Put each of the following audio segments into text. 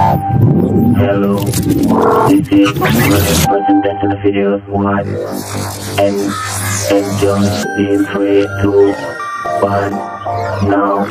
Hello, this is the present the video What, and enjoy in 3, 2, 1, now.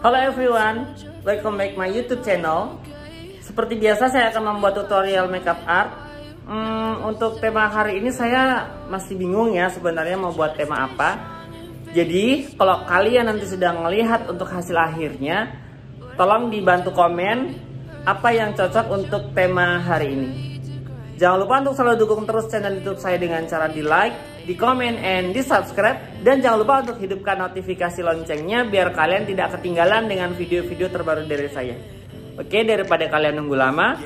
Halo everyone, welcome back my YouTube channel. Seperti biasa saya akan membuat tutorial makeup art. Untuk tema hari ini saya masih bingung ya sebenarnya mau buat tema apa. Jadi kalau kalian nanti sudah melihat untuk hasil akhirnya, tolong dibantu komen apa yang cocok untuk tema hari ini. Jangan lupa untuk selalu dukung terus channel YouTube saya dengan cara di like, di komen, and di subscribe. Dan jangan lupa untuk hidupkan notifikasi loncengnya biar kalian tidak ketinggalan dengan video-video terbaru dari saya. Oke, daripada kalian nunggu lama,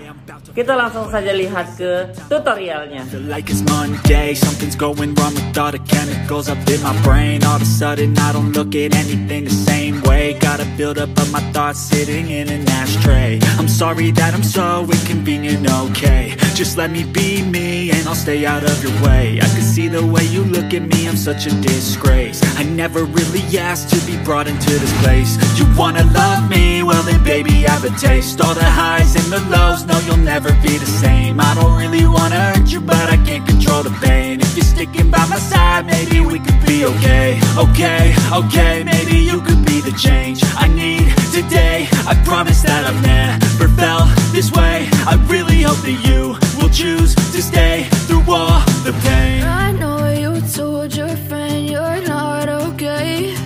kita langsung saja lihat ke tutorialnya. Like it's Monday, something's going wrong with all the chemicals up in my brain. All of a sudden I don't look at anything the same way. Gotta build up of my thoughts sitting in an ashtray. I'm sorry that I'm so inconvenient, okay. Just let me be me and I'll stay out of your way. I can see the way you look at me, I'm such a disgrace. I never really asked to be brought into this place. You wanna love me? Well then baby I have a taste. All the highs and the lows, no you'll never be the same. I don't really wanna hurt you, but I can't control the pain. If you're sticking by my side, maybe we could be okay. Okay, maybe you could be the change I need today. I promise that I've never felt this way. I really hope that you will choose to stay through all the pain. I know you told your friend you're not okay,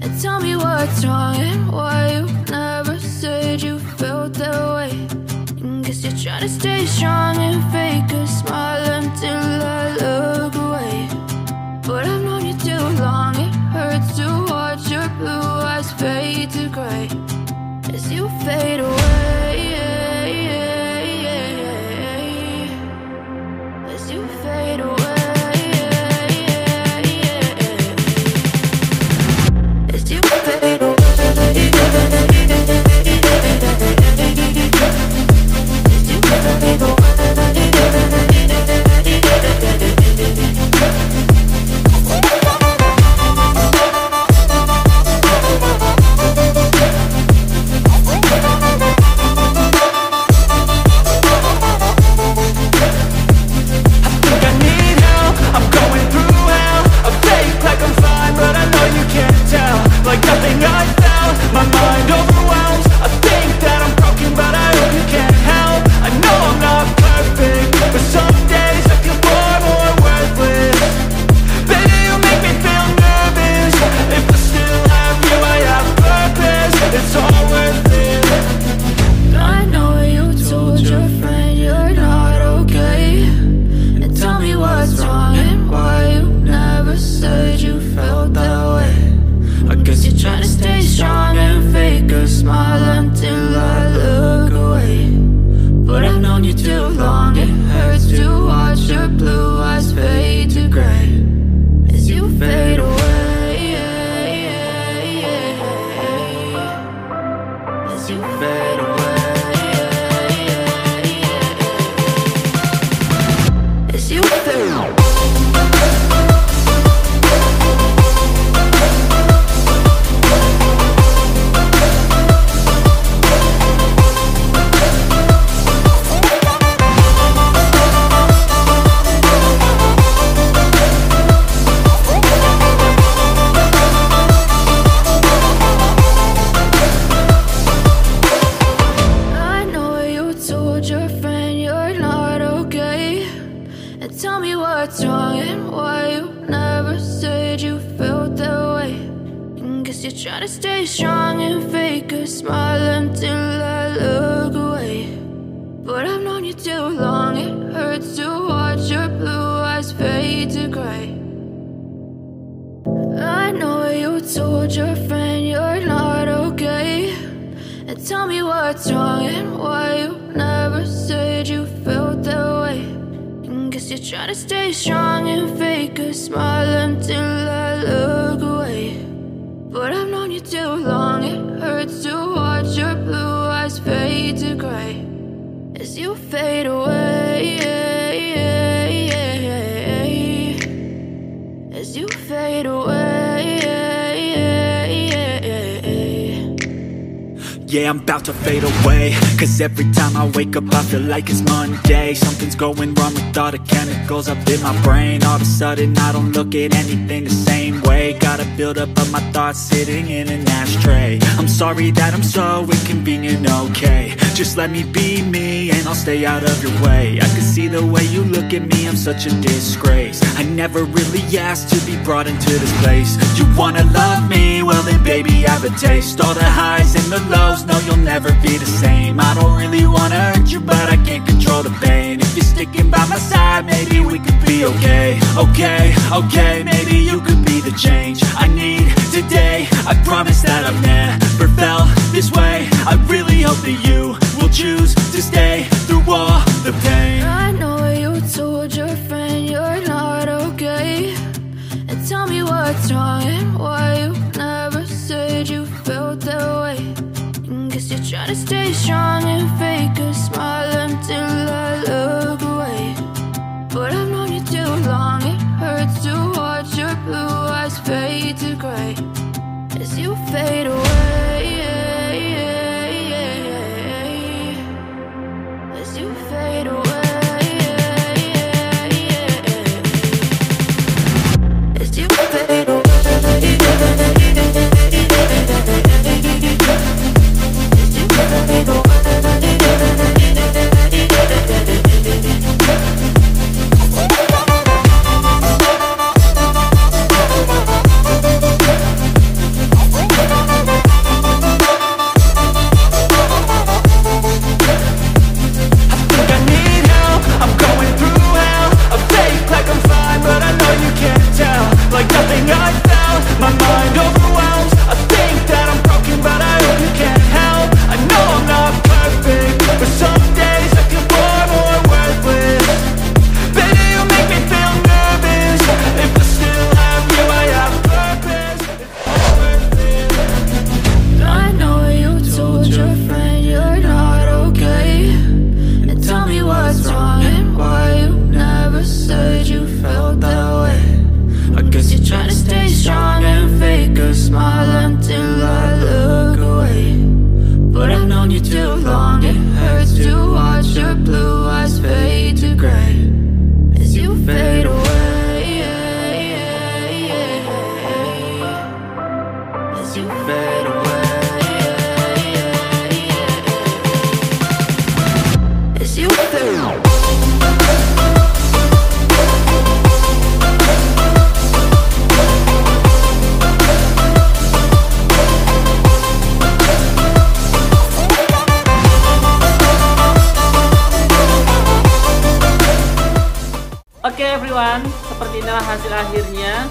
and tell me what's wrong and why you never said you felt that way. Guess you're trying to stay strong and fake a smile until I look away. But I've known you too long, it hurts to watch your blue eyes fade to gray as you fade away. As you fade away. As you fade away. Try to stay strong and fake a smile until I look away. But I've known you too long, it hurts to watch your blue eyes fade to gray. I know you told your friend you're not okay, and tell me what's wrong and why you never said you felt that way. And guess you're trying to stay strong and fake a smile until Yeah, I'm about to fade away, cause every time I wake up I feel like it's Monday. Something's going wrong with all the chemicals up in my brain. All of a sudden I don't look at anything the same way. Gotta build up of my thoughts sitting in an ashtray. I'm sorry that I'm so inconvenient, okay. Just let me be me and I'll stay out of your way. I can see the way you look at me, I'm such a disgrace. I never really asked to be brought into this place. You wanna love me? Well then baby I have a taste. All the highs and the lows, no you'll never be the same. I don't really wanna hurt you but I can't control the pain. If you're sticking by my side maybe we could be okay. Okay, maybe you could be the change I need today. I promise that I've never felt this way. I really hope that you will choose to stay through all the pain. I know you told your friend you're not okay, and tell me what's wrong and why you never said you felt that way. Guess you're trying to stay strong and fake a smile until I look away. But I've known you too long, it hurts to watch your blue eyes fade to gray as you fade away. As you fade away. As you fade away. Oke everyone, seperti inilah hasil akhirnya.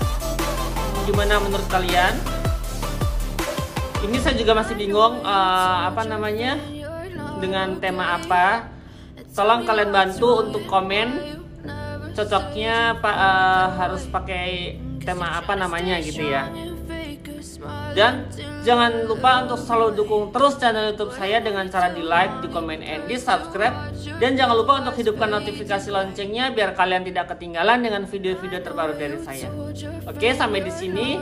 Gimana menurut kalian? Ini saya juga masih bingung dengan tema apa. Tolong kalian bantu untuk komen cocoknya harus pakai tema apa namanya gitu ya. Dan jangan lupa untuk selalu dukung terus channel YouTube saya dengan cara di like, di komen, and di subscribe. Dan jangan lupa untuk hidupkan notifikasi loncengnya biar kalian tidak ketinggalan dengan video-video terbaru dari saya. Oke, sampai di sini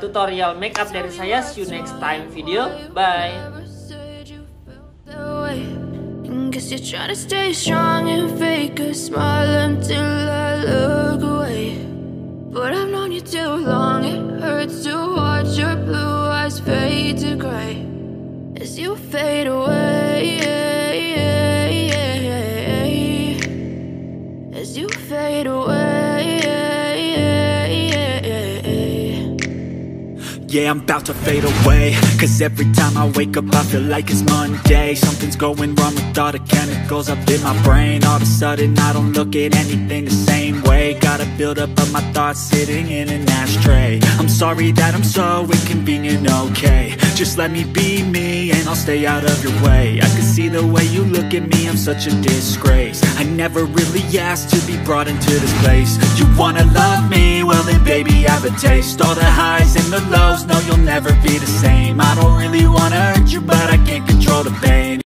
tutorial makeup dari saya. See you next time video. Bye. Guess you're trying to stay strong and fake a smile until I look away. But I've known you too long, it hurts to watch your blue eyes fade to gray as you fade away. As you fade away. Yeah, I'm about to fade away, cause every time I wake up I feel like it's Monday. Something's going wrong with all the chemicals up in my brain. All of a sudden I don't look at anything the same way. Gotta build up of my thoughts sitting in an ashtray. I'm sorry that I'm so inconvenient, okay. Just let me be me and I'll stay out of your way. I can see the way you look at me, I'm such a disgrace. I never really asked to be brought into this place. You wanna love me? Well then baby I have a taste. All the highs and the lows, no you'll never be the same. I don't really want